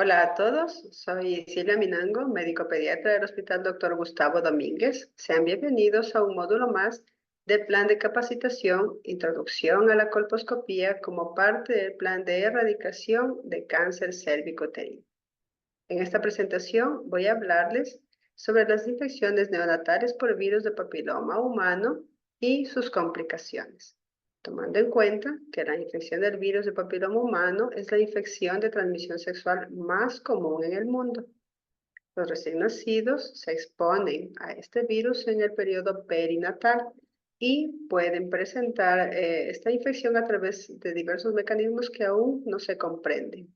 Hola a todos, soy Silvia Minango, médico pediatra del Hospital Dr. Gustavo Domínguez. Sean bienvenidos a un módulo más del plan de capacitación Introducción a la colposcopía como parte del plan de erradicación de cáncer cérvico-uterino. En esta presentación voy a hablarles sobre las infecciones neonatales por virus de papiloma humano y sus complicaciones, tomando en cuenta que la infección del virus de papiloma humano es la infección de transmisión sexual más común en el mundo. Los recién nacidos se exponen a este virus en el periodo perinatal y pueden presentar esta infección a través de diversos mecanismos que aún no se comprenden.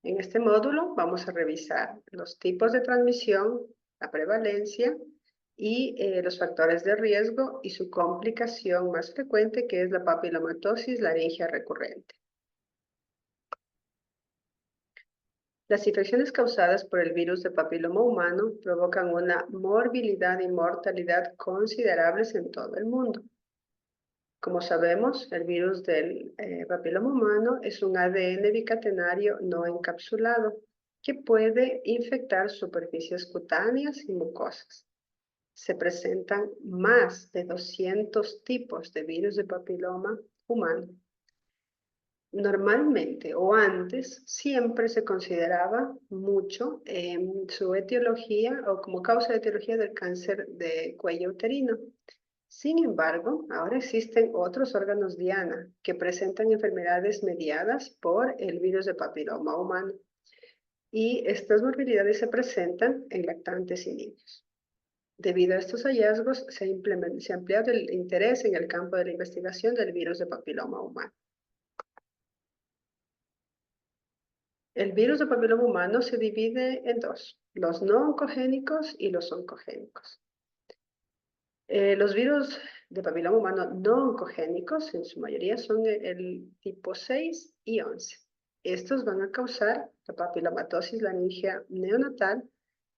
En este módulo vamos a revisar los tipos de transmisión, la prevalencia y los factores de riesgo y su complicación más frecuente, que es la papilomatosis laringea recurrente. Las infecciones causadas por el virus de papiloma humano provocan una morbilidad y mortalidad considerables en todo el mundo. Como sabemos, el virus del papiloma humano es un ADN bicatenario no encapsulado que puede infectar superficies cutáneas y mucosas. Se presentan más de 200 tipos de virus de papiloma humano. Normalmente o antes siempre se consideraba mucho su etiología o como causa de etiología del cáncer de cuello uterino. Sin embargo, ahora existen otros órganos diana que presentan enfermedades mediadas por el virus de papiloma humano y estas morbilidades se presentan en lactantes y niños. Debido a estos hallazgos, se ha ampliado el interés en el campo de la investigación del virus de papiloma humano. El virus de papiloma humano se divide en dos, los no oncogénicos y los oncogénicos. Los virus de papiloma humano no oncogénicos, en su mayoría, son el tipo 6 y 11. Estos van a causar la papilomatosis laringea neonatal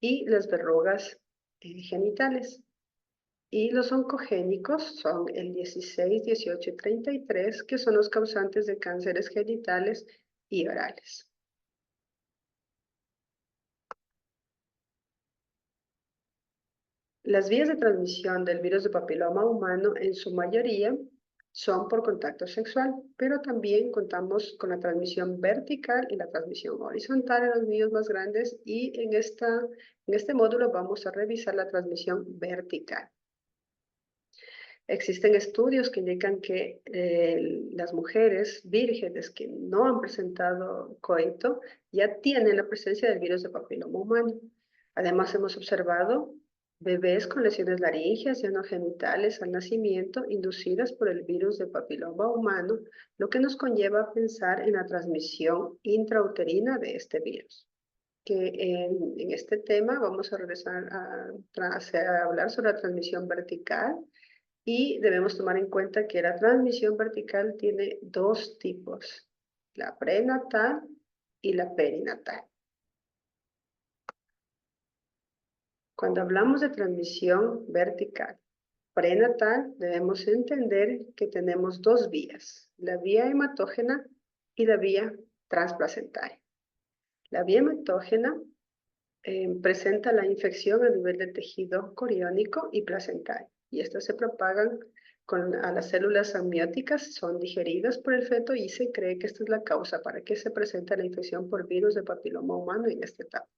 y las verrugas genitales. Y los oncogénicos son el 16, 18 y 33, que son los causantes de cánceres genitales y orales. Las vías de transmisión del virus de papiloma humano en su mayoría son por contacto sexual, pero también contamos con la transmisión vertical y la transmisión horizontal en los niños más grandes y en este módulo vamos a revisar la transmisión vertical. Existen estudios que indican que las mujeres vírgenes que no han presentado coito ya tienen la presencia del virus de papiloma humano. Además, hemos observado bebés con lesiones laringeas y anogenitales al nacimiento inducidas por el virus de papiloma humano, lo que nos conlleva a pensar en la transmisión intrauterina de este virus. En este tema vamos a regresar a hablar sobre la transmisión vertical y debemos tomar en cuenta que la transmisión vertical tiene dos tipos, la prenatal y la perinatal. Cuando hablamos de transmisión vertical prenatal, debemos entender que tenemos dos vías, la vía hematógena y la vía transplacentaria. La vía hematógena presenta la infección a nivel del tejido coriónico y placentario, y estas se propagan a las células amnióticas, son digeridas por el feto y se cree que esta es la causa para que se presente la infección por virus de papiloma humano en esta etapa.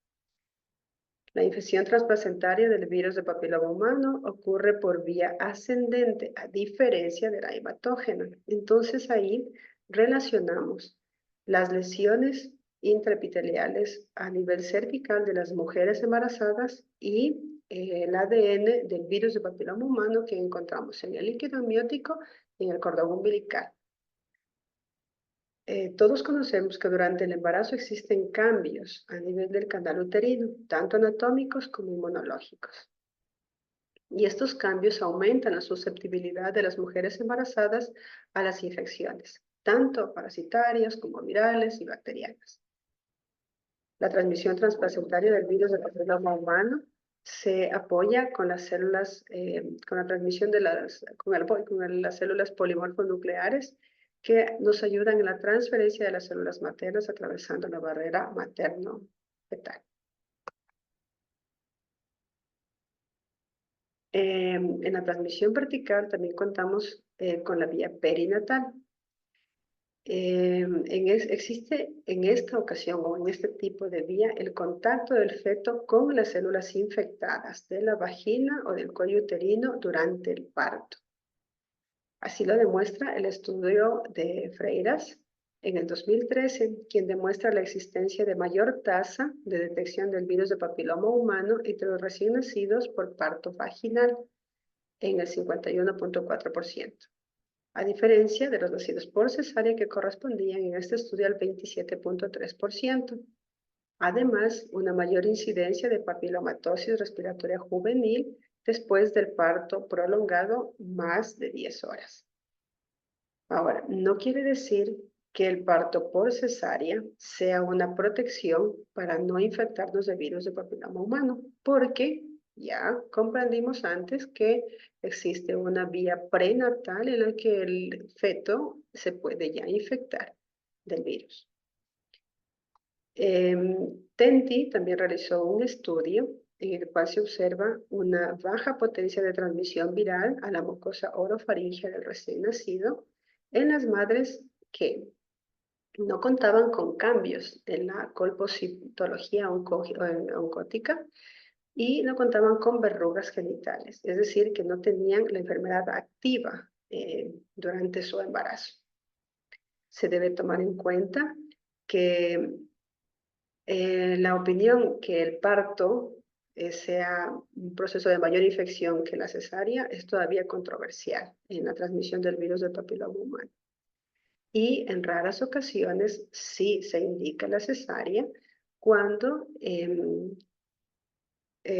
La infección transplacentaria del virus de papiloma humano ocurre por vía ascendente, a diferencia de la hematógena. Entonces ahí relacionamos las lesiones intraepiteliales a nivel cervical de las mujeres embarazadas y el ADN del virus de papiloma humano que encontramos en el líquido amniótico y en el cordón umbilical. Todos conocemos que durante el embarazo existen cambios a nivel del canal uterino, tanto anatómicos como inmunológicos. Y estos cambios aumentan la susceptibilidad de las mujeres embarazadas a las infecciones, tanto parasitarias como virales y bacterianas. La transmisión transplacentaria del virus de papiloma humano se apoya con las células, con la transmisión de las células polimorfonucleares que nos ayudan en la transferencia de las células maternas atravesando la barrera materno-fetal. En la transmisión vertical también contamos con la vía perinatal. Existe en esta ocasión o en este tipo de vía el contacto del feto con las células infectadas de la vagina o del cuello uterino durante el parto. Así lo demuestra el estudio de Freiras en el 2013, quien demuestra la existencia de mayor tasa de detección del virus de papiloma humano entre los recién nacidos por parto vaginal en el 51.4%. A diferencia de los nacidos por cesárea que correspondían en este estudio al 27.3%. Además, una mayor incidencia de papilomatosis respiratoria juvenil después del parto prolongado más de 10 horas. Ahora, no quiere decir que el parto por cesárea sea una protección para no infectarnos de virus de papiloma humano, porque ya comprendimos antes que existe una vía prenatal en la que el feto se puede ya infectar del virus. Tenti también realizó un estudio en el cual se observa una baja potencia de transmisión viral a la mucosa orofaringea del recién nacido en las madres que no contaban con cambios en la colpocitología oncótica y no contaban con verrugas genitales, es decir, que no tenían la enfermedad activa durante su embarazo. Se debe tomar en cuenta que la opinión que el parto sea un proceso de mayor infección que la cesárea es todavía controversial en la transmisión del virus del papiloma humano. Y en raras ocasiones sí se indica la cesárea cuando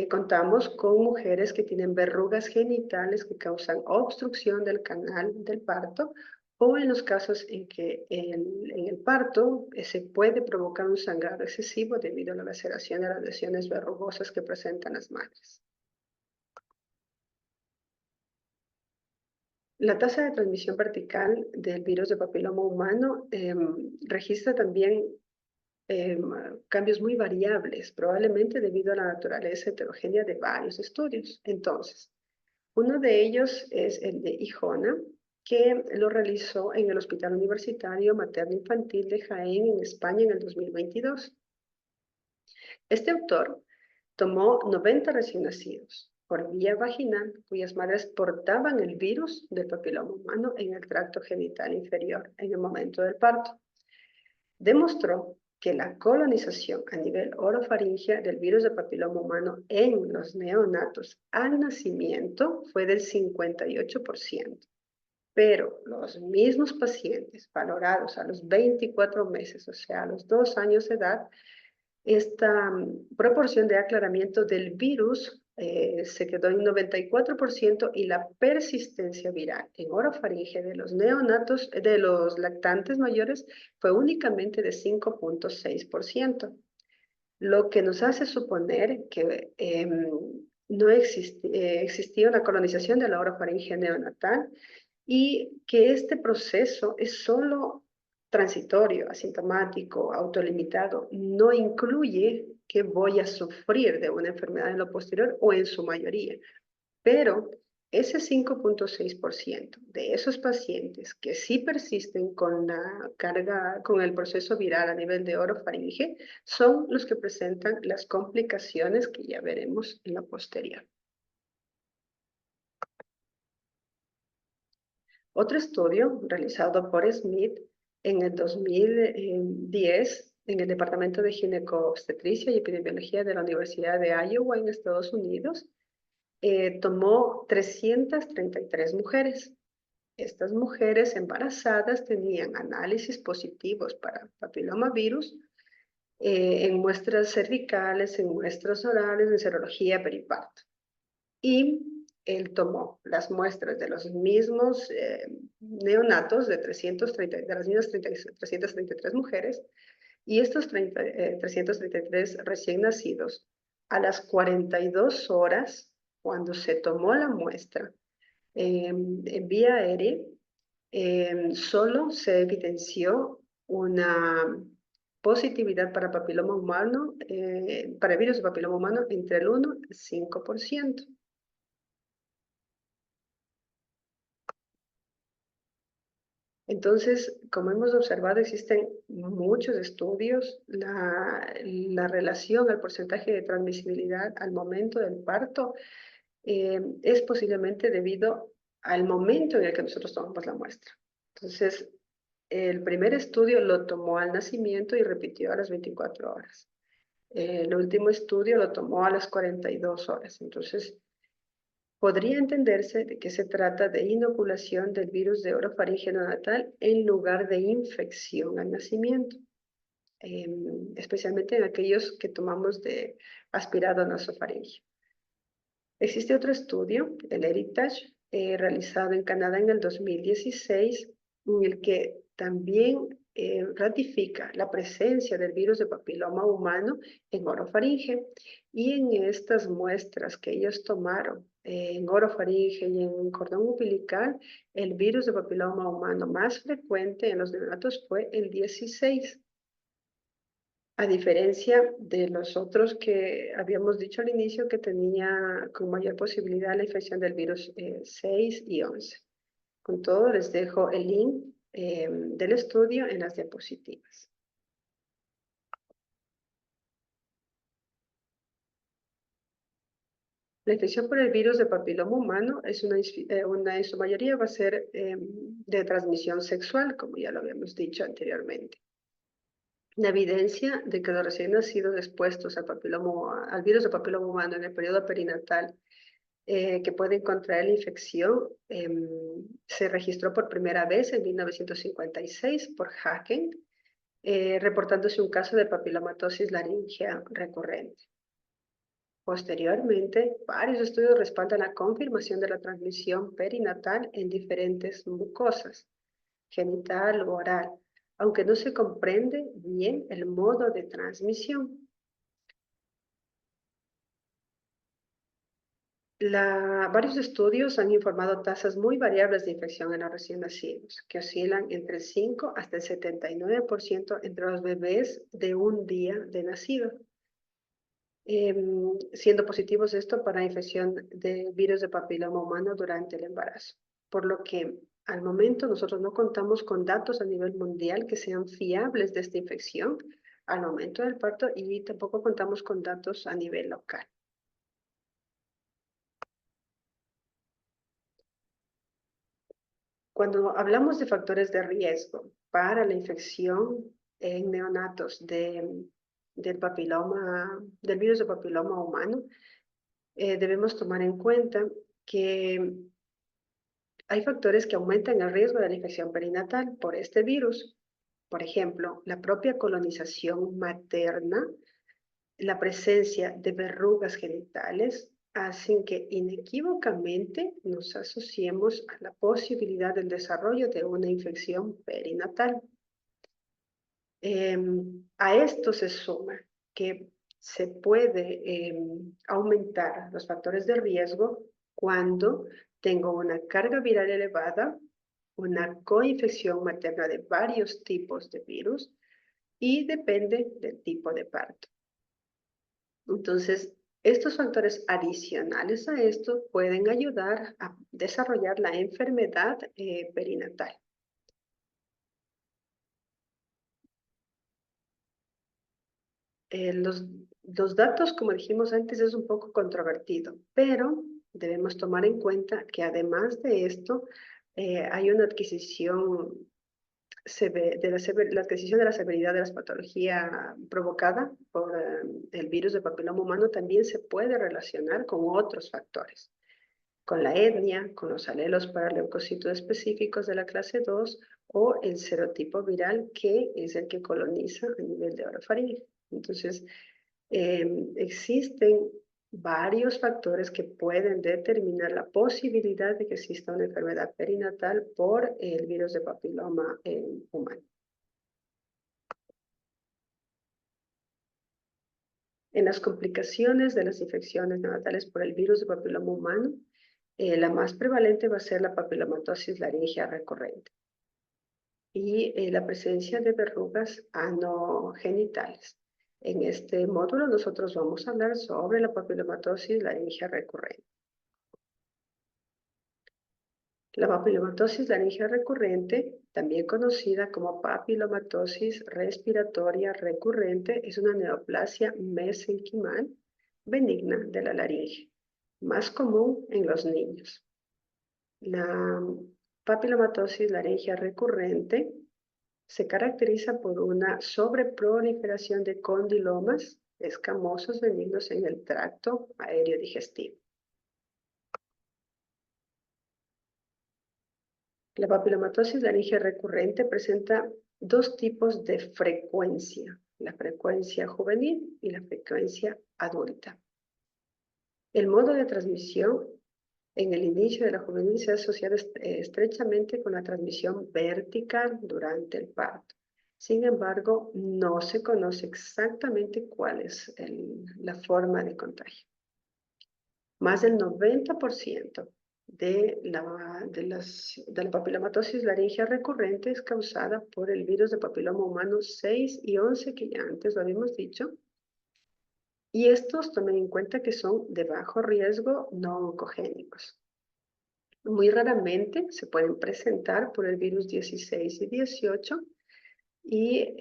contamos con mujeres que tienen verrugas genitales que causan obstrucción del canal del parto o en los casos en que en el parto se puede provocar un sangrado excesivo debido a la laceración de las lesiones verrugosas que presentan las madres. La tasa de transmisión vertical del virus de papiloma humano registra también cambios muy variables, probablemente debido a la naturaleza heterogénea de varios estudios. Entonces, uno de ellos es el de Ijona, que lo realizó en el Hospital Universitario Materno Infantil de Jaén, en España, en el 2022. Este autor tomó 90 recién nacidos por vía vaginal cuyas madres portaban el virus del papiloma humano en el tracto genital inferior en el momento del parto. Demostró que la colonización a nivel orofaringea del virus de papiloma humano en los neonatos al nacimiento fue del 58%, pero los mismos pacientes valorados a los 24 meses, o sea, a los 2 años de edad, esta proporción de aclaramiento del virus se quedó en 94% y la persistencia viral en orofaringe de los neonatos, de los lactantes mayores, fue únicamente de 5.6%, lo que nos hace suponer que no existía una colonización de la orofaringe neonatal y que este proceso es solo transitorio, asintomático, autolimitado, no incluye que voy a sufrir de una enfermedad en lo posterior o en su mayoría. Pero ese 5.6% de esos pacientes que sí persisten con la carga, con el proceso viral a nivel de orofaringe, son los que presentan las complicaciones que ya veremos en lo posterior. Otro estudio realizado por Smith en el 2010 en el Departamento de Ginecobstetricia y Epidemiología de la Universidad de Iowa en Estados Unidos tomó 333 mujeres. Estas mujeres embarazadas tenían análisis positivos para papilomavirus en muestras cervicales, en muestras orales, en serología periparto. Y él tomó las muestras de los mismos neonatos de las mismas 333 mujeres y estos 333 recién nacidos a las 42 horas cuando se tomó la muestra en vía aérea solo se evidenció una positividad para papiloma humano, para virus de papiloma humano entre el 1 y 5%. Entonces, como hemos observado, existen muchos estudios. La relación, el porcentaje de transmisibilidad al momento del parto es posiblemente debido al momento en el que nosotros tomamos la muestra. Entonces, el primer estudio lo tomó al nacimiento y repitió a las 24 horas. El último estudio lo tomó a las 42 horas. Entonces, podría entenderse de que se trata de inoculación del virus de orofaringe neonatal en lugar de infección al nacimiento, especialmente en aquellos que tomamos de aspirado nasofaringeo. Existe otro estudio, el Heritage, realizado en Canadá en el 2016, en el que también ratifica la presencia del virus de papiloma humano en orofaringe. Y en estas muestras que ellos tomaron en orofaringe y en cordón umbilical, el virus de papiloma humano más frecuente en los neonatos fue el 16. A diferencia de los otros que habíamos dicho al inicio que tenía con mayor posibilidad la infección del virus 6 y 11. Con todo, les dejo el link del estudio en las diapositivas. La infección por el virus de papiloma humano es en su mayoría va a ser de transmisión sexual, como ya lo habíamos dicho anteriormente. La evidencia de que los recién nacidos expuestos al virus de papiloma humano en el periodo perinatal que pueden contraer la infección se registró por primera vez en 1956 por Haken, reportándose un caso de papilomatosis laringea recurrente. Posteriormente, varios estudios respaldan la confirmación de la transmisión perinatal en diferentes mucosas, genital o oral, aunque no se comprende bien el modo de transmisión. Varios estudios han informado tasas muy variables de infección en los recién nacidos, que oscilan entre el 5 hasta el 79% entre los bebés de un día de nacido, siendo positivos esto para infección de virus de papiloma humano durante el embarazo. Por lo que al momento nosotros no contamos con datos a nivel mundial que sean fiables de esta infección al momento del parto y tampoco contamos con datos a nivel local. Cuando hablamos de factores de riesgo para la infección en neonatos del virus de papiloma humano, debemos tomar en cuenta que hay factores que aumentan el riesgo de la infección perinatal por este virus. Por ejemplo, la propia colonización materna, la presencia de verrugas genitales, hacen que inequívocamente nos asociemos a la posibilidad del desarrollo de una infección perinatal. A esto se suma que se puede aumentar los factores de riesgo cuando tengo una carga viral elevada, una coinfección materna de varios tipos de virus y depende del tipo de parto. Entonces, estos factores adicionales a esto pueden ayudar a desarrollar la enfermedad perinatal. Los datos, como dijimos antes, es un poco controvertido, pero debemos tomar en cuenta que además de esto, hay una adquisición la adquisición de la severidad de la patología provocada por el virus de papiloma humano también se puede relacionar con otros factores, con la etnia, con los alelos para leucocitos específicos de la clase 2 o el serotipo viral que es el que coloniza a nivel de orofaringe. Entonces, existen varios factores que pueden determinar la posibilidad de que exista una enfermedad perinatal por el virus de papiloma humano. En las complicaciones de las infecciones neonatales por el virus de papiloma humano, La más prevalente va a ser la papilomatosis laringea recurrente y la presencia de verrugas anogenitales. En este módulo nosotros vamos a hablar sobre la papilomatosis laringea recurrente. La papilomatosis laringea recurrente, también conocida como papilomatosis respiratoria recurrente, es una neoplasia mesenquimal benigna de la laringe, más común en los niños. La papilomatosis laringea recurrente se caracteriza por una sobreproliferación de condilomas escamosos benignos en el tracto aéreo digestivo. La papilomatosis laringea recurrente presenta dos tipos de frecuencia, la frecuencia juvenil y la frecuencia adulta. El modo de transmisión en el inicio de la juvenil se ha asociado estrechamente con la transmisión vertical durante el parto. Sin embargo, no se conoce exactamente cuál es la forma de contagio. Más del 90% de la papilomatosis laringea recurrente es causada por el virus de papiloma humano 6 y 11, que ya antes lo habíamos dicho. Y estos tomen en cuenta que son de bajo riesgo no oncogénicos. Muy raramente se pueden presentar por el virus 16 y 18 y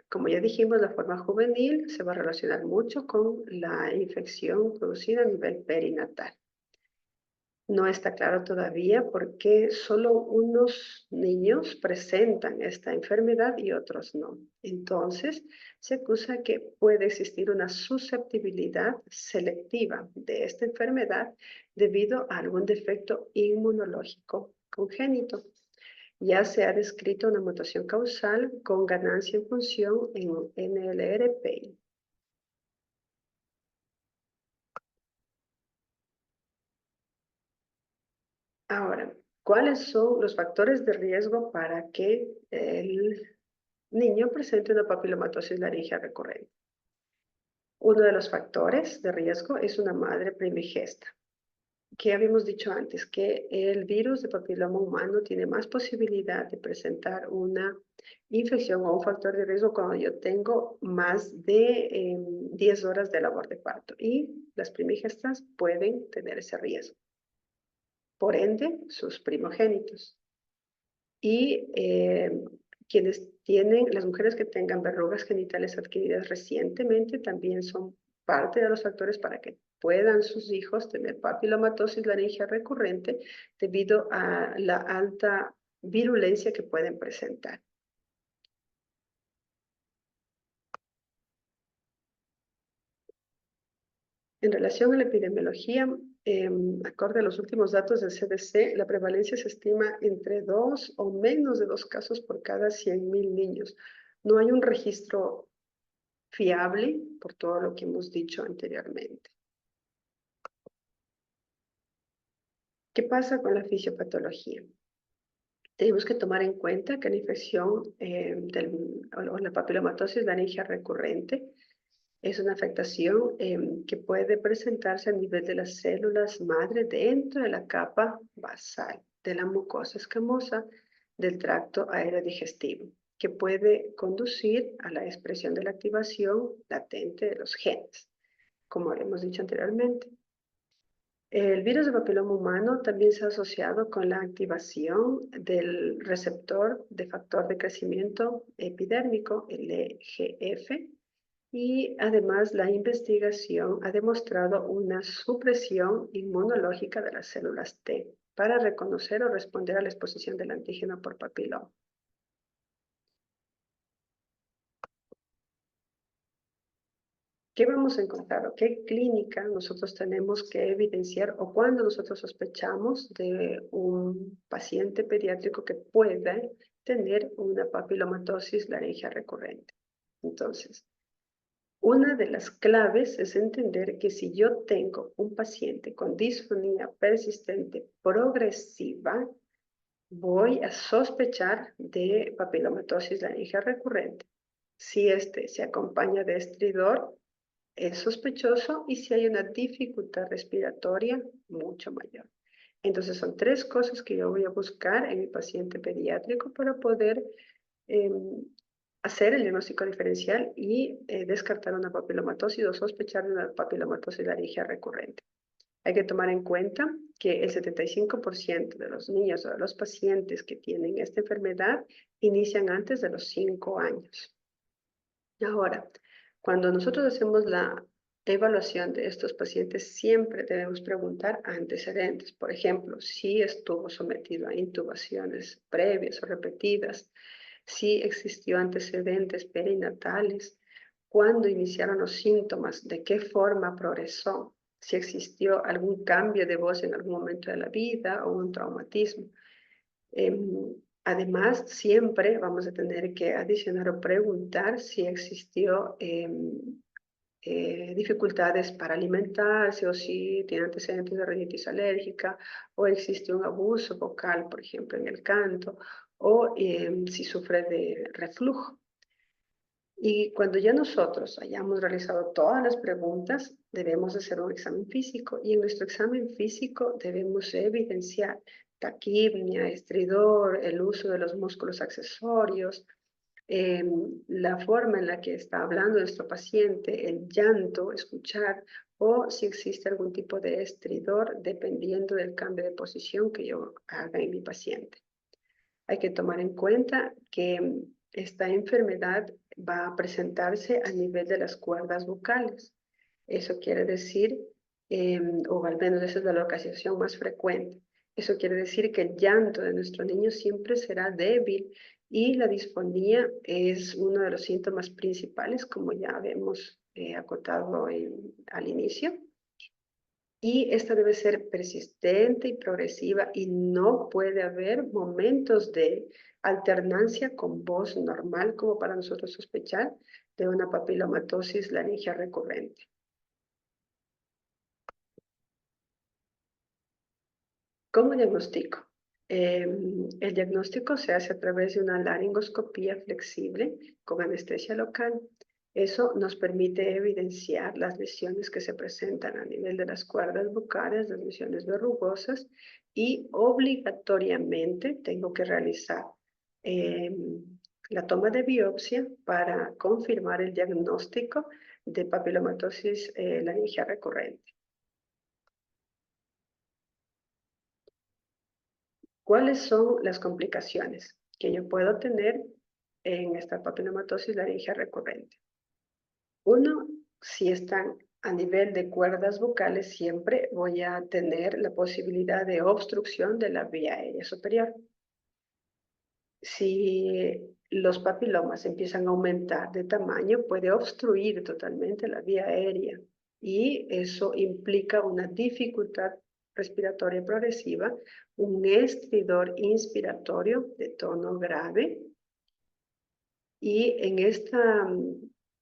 como ya dijimos, la forma juvenil se va a relacionar mucho con la infección producida a nivel perinatal. No está claro todavía por qué solo unos niños presentan esta enfermedad y otros no. Entonces, se acusa que puede existir una susceptibilidad selectiva de esta enfermedad debido a algún defecto inmunológico congénito. Ya se ha descrito una mutación causal con ganancia en función en NLRP. Ahora, ¿cuáles son los factores de riesgo para que el niño presente una papilomatosis laringea recurrente? Uno de los factores de riesgo es una madre primigesta. ¿Qué habíamos dicho antes? Que el virus de papiloma humano tiene más posibilidad de presentar una infección o un factor de riesgo cuando yo tengo más de 10 horas de labor de parto, y las primigestas pueden tener ese riesgo. Por ende, sus primogénitos. Y las mujeres que tengan verrugas genitales adquiridas recientemente también son parte de los factores para que puedan sus hijos tener papilomatosis laringea recurrente debido a la alta virulencia que pueden presentar. En relación a la epidemiología, acorde a los últimos datos del CDC, la prevalencia se estima entre 2 o menos de 2 casos por cada 100,000 niños. No hay un registro fiable por todo lo que hemos dicho anteriormente. ¿Qué pasa con la fisiopatología? Tenemos que tomar en cuenta que la infección o la papilomatosis laringea recurrente es una afectación que puede presentarse a nivel de las células madre dentro de la capa basal de la mucosa escamosa del tracto aerodigestivo, que puede conducir a la expresión de la activación latente de los genes, como hemos dicho anteriormente. El virus de papiloma humano también se ha asociado con la activación del receptor de factor de crecimiento epidérmico, el EGF, y además la investigación ha demostrado una supresión inmunológica de las células T para reconocer o responder a la exposición del antígeno por papiloma. ¿Qué vamos a encontrar o qué clínica nosotros tenemos que evidenciar o cuando nosotros sospechamos de un paciente pediátrico que pueda tener una papilomatosis laringea recurrente? Entonces, una de las claves es entender que si yo tengo un paciente con disfonía persistente progresiva, voy a sospechar de papilomatosis laringea recurrente. Si este se acompaña de estridor, es sospechoso y si hay una dificultad respiratoria mucho mayor. Entonces son tres cosas que yo voy a buscar en mi paciente pediátrico para poder hacer el diagnóstico diferencial y descartar una papilomatosis o sospechar de una papilomatosis laringea recurrente. Hay que tomar en cuenta que el 75% de los niños o de los pacientes que tienen esta enfermedad inician antes de los 5 años. Ahora, cuando nosotros hacemos la evaluación de estos pacientes, siempre debemos preguntar antecedentes. Por ejemplo, si estuvo sometido a intubaciones previas o repetidas, si existió antecedentes perinatales, cuándo iniciaron los síntomas, de qué forma progresó, si existió algún cambio de voz en algún momento de la vida o un traumatismo. Además, siempre vamos a tener que adicionar o preguntar si existió dificultades para alimentarse o si tiene antecedentes de rinitis alérgica o existe un abuso vocal, por ejemplo, en el canto o si sufre de reflujo. Y cuando ya nosotros hayamos realizado todas las preguntas, debemos hacer un examen físico y en nuestro examen físico debemos evidenciar taquipnia, estridor, el uso de los músculos accesorios, la forma en la que está hablando nuestro paciente, el llanto, escuchar, o si existe algún tipo de estridor dependiendo del cambio de posición que yo haga en mi paciente. Hay que tomar en cuenta que esta enfermedad va a presentarse a nivel de las cuerdas vocales. Eso quiere decir, o al menos esa es la localización más frecuente. Eso quiere decir que el llanto de nuestro niño siempre será débil y la disfonía es uno de los síntomas principales, como ya habíamos acotado al inicio. Y esta debe ser persistente y progresiva y no puede haber momentos de alternancia con voz normal como para nosotros sospechar de una papilomatosis laringea recurrente. ¿Cómo diagnostico? El diagnóstico se hace a través de una laringoscopía flexible con anestesia local. Eso nos permite evidenciar las lesiones que se presentan a nivel de las cuerdas vocales, las lesiones verrugosas, y obligatoriamente tengo que realizar la toma de biopsia para confirmar el diagnóstico de papilomatosis laringea recurrente. ¿Cuáles son las complicaciones que yo puedo tener en esta papilomatosis laringea recurrente? Uno, si están a nivel de cuerdas vocales, siempre voy a tener la posibilidad de obstrucción de la vía aérea superior. Si los papilomas empiezan a aumentar de tamaño, puede obstruir totalmente la vía aérea y eso implica una dificultad respiratoria progresiva, un estridor inspiratorio de tono grave y en esta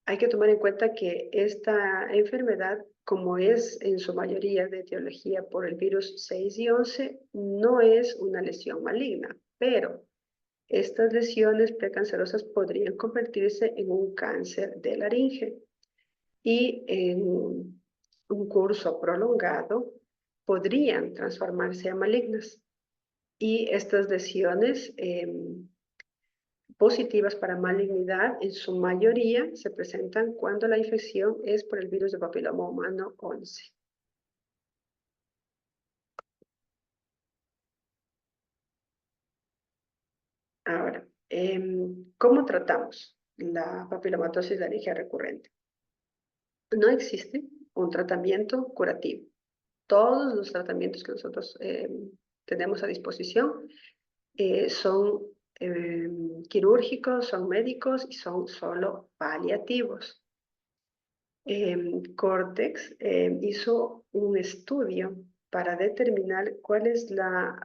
hay que tomar en cuenta que esta enfermedad, como es en su mayoría de etiología por el virus 6 y 11, no es una lesión maligna, pero estas lesiones precancerosas podrían convertirse en un cáncer de laringe y en un curso prolongado podrían transformarse a malignas. Y estas lesiones positivas para malignidad en su mayoría se presentan cuando la infección es por el virus de papiloma humano 11. Ahora, ¿cómo tratamos la papilomatosis laringea recurrente? No existe un tratamiento curativo. Todos los tratamientos que nosotros tenemos a disposición son quirúrgicos, son médicos y son solo paliativos. Cortex hizo un estudio para determinar cuál es la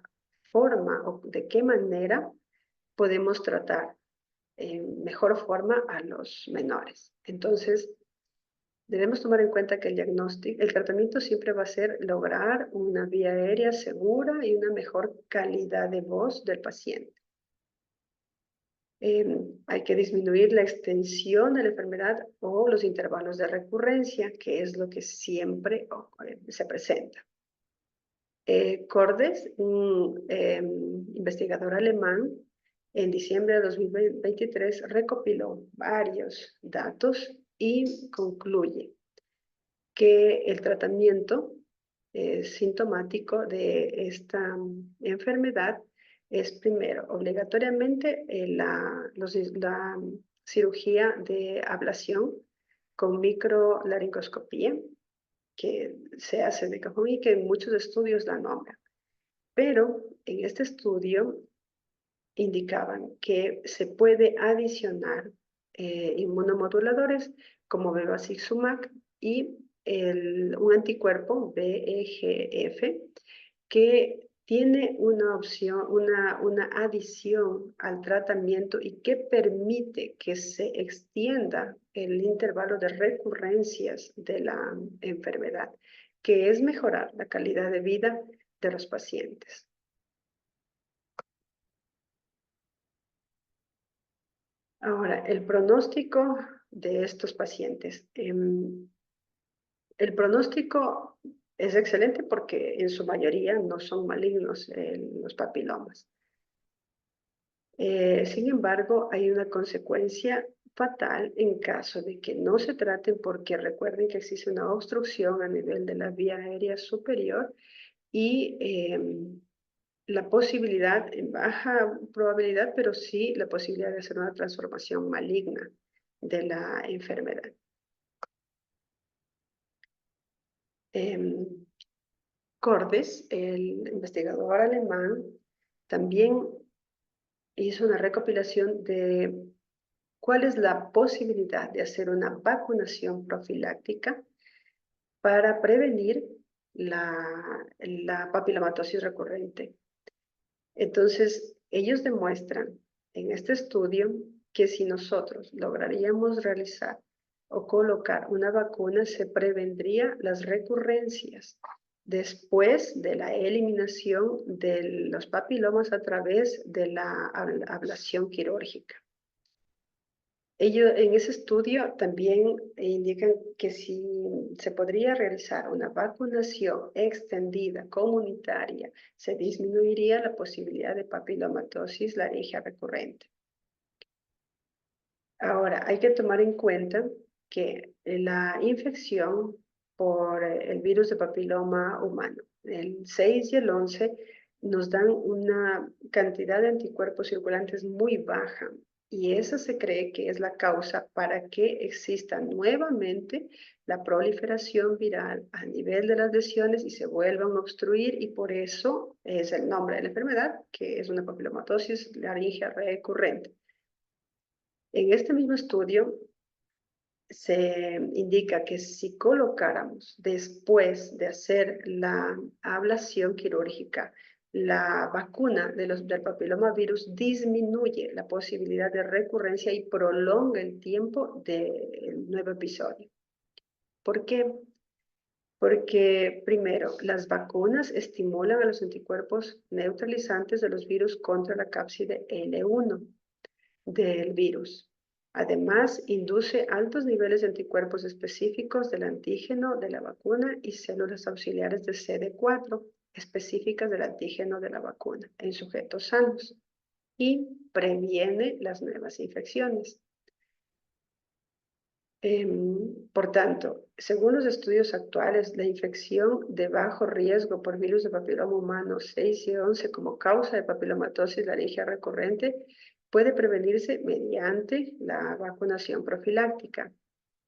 forma o de qué manera podemos tratar en mejor forma a los menores. Entonces, debemos tomar en cuenta que el tratamiento siempre va a ser lograr una vía aérea segura y una mejor calidad de voz del paciente. Hay que disminuir la extensión de la enfermedad o los intervalos de recurrencia, que es lo que siempre se presenta. Cordes, un investigador alemán, en diciembre de 2023 recopiló varios datos y concluye que el tratamiento sintomático de esta enfermedad es primero, obligatoriamente, la cirugía de ablación con microlaringoscopía, que se hace de cajón y que en muchos estudios la nombran. Pero en este estudio indicaban que se puede adicionar inmunomoduladores como bevacizumab y un anticuerpo VEGF que tiene una opción, una adición al tratamiento y que permite que se extienda el intervalo de recurrencias de la enfermedad, que es mejorar la calidad de vida de los pacientes. Ahora, el pronóstico de estos pacientes. El pronóstico es excelente porque en su mayoría no son malignos los papilomas. Sin embargo, hay una consecuencia fatal en caso de que no se traten, porque recuerden que existe una obstrucción a nivel de la vía aérea superior y la posibilidad, en baja probabilidad, pero sí la posibilidad de hacer una transformación maligna de la enfermedad. Cordes, el investigador alemán, también hizo una recopilación de cuál es la posibilidad de hacer una vacunación profiláctica para prevenir la papilomatosis recurrente. Entonces, ellos demuestran en este estudio que si nosotros lograríamos realizar o colocar una vacuna, se prevendría las recurrencias después de la eliminación de los papilomas a través de la ablación quirúrgica. Ellos en ese estudio también indican que si se podría realizar una vacunación extendida comunitaria, se disminuiría la posibilidad de papilomatosis laringea recurrente. Ahora, hay que tomar en cuenta que la infección por el virus de papiloma humano, el 6 y el 11, nos dan una cantidad de anticuerpos circulantes muy baja, y esa se cree que es la causa para que exista nuevamente la proliferación viral a nivel de las lesiones y se vuelvan a obstruir, y por eso es el nombre de la enfermedad, que es una papilomatosis laringea recurrente. En este mismo estudio se indica que si colocáramos después de hacer la ablación quirúrgica la vacuna del papilomavirus, disminuye la posibilidad de recurrencia y prolonga el tiempo del nuevo episodio. ¿Por qué? Porque primero, las vacunas estimulan a los anticuerpos neutralizantes de los virus contra la cápside L1 del virus. Además, induce altos niveles de anticuerpos específicos del antígeno de la vacuna y células auxiliares de CD4 específicas del antígeno de la vacuna en sujetos sanos y previene las nuevas infecciones. Por tanto, según los estudios actuales, la infección de bajo riesgo por virus de papiloma humano 6 y 11 como causa de papilomatosis laringea recurrente puede prevenirse mediante la vacunación profiláctica.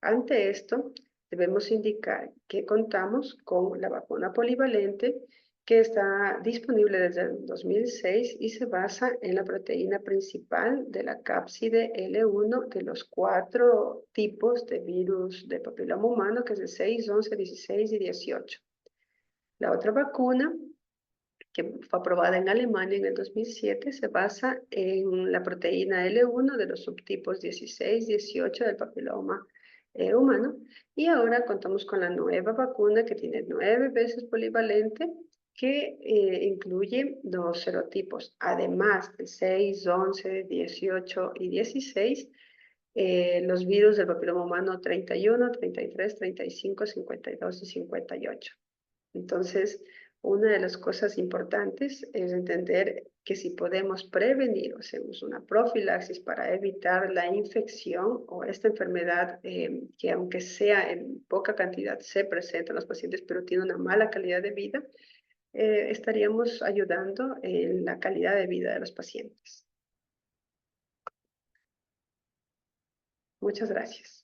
Ante esto, debemos indicar que contamos con la vacuna polivalente, que está disponible desde el 2006 y se basa en la proteína principal de la cápside L1 de los 4 tipos de virus de papiloma humano, que es de 6, 11, 16 y 18. La otra vacuna, que fue aprobada en Alemania en el 2007, se basa en la proteína L1 de los subtipos 16, 18 del papiloma humano, y ahora contamos con la nueva vacuna que tiene 9 veces polivalente que incluye los serotipos, además de 6, 11, 18 y 16, los virus del papiloma humano 31, 33, 35, 52 y 58. Entonces, una de las cosas importantes es entender que si podemos prevenir o hacemos una profilaxis para evitar la infección o esta enfermedad que aunque sea en poca cantidad se presenta en los pacientes, pero tiene una mala calidad de vida, estaríamos ayudando en la calidad de vida de los pacientes. Muchas gracias.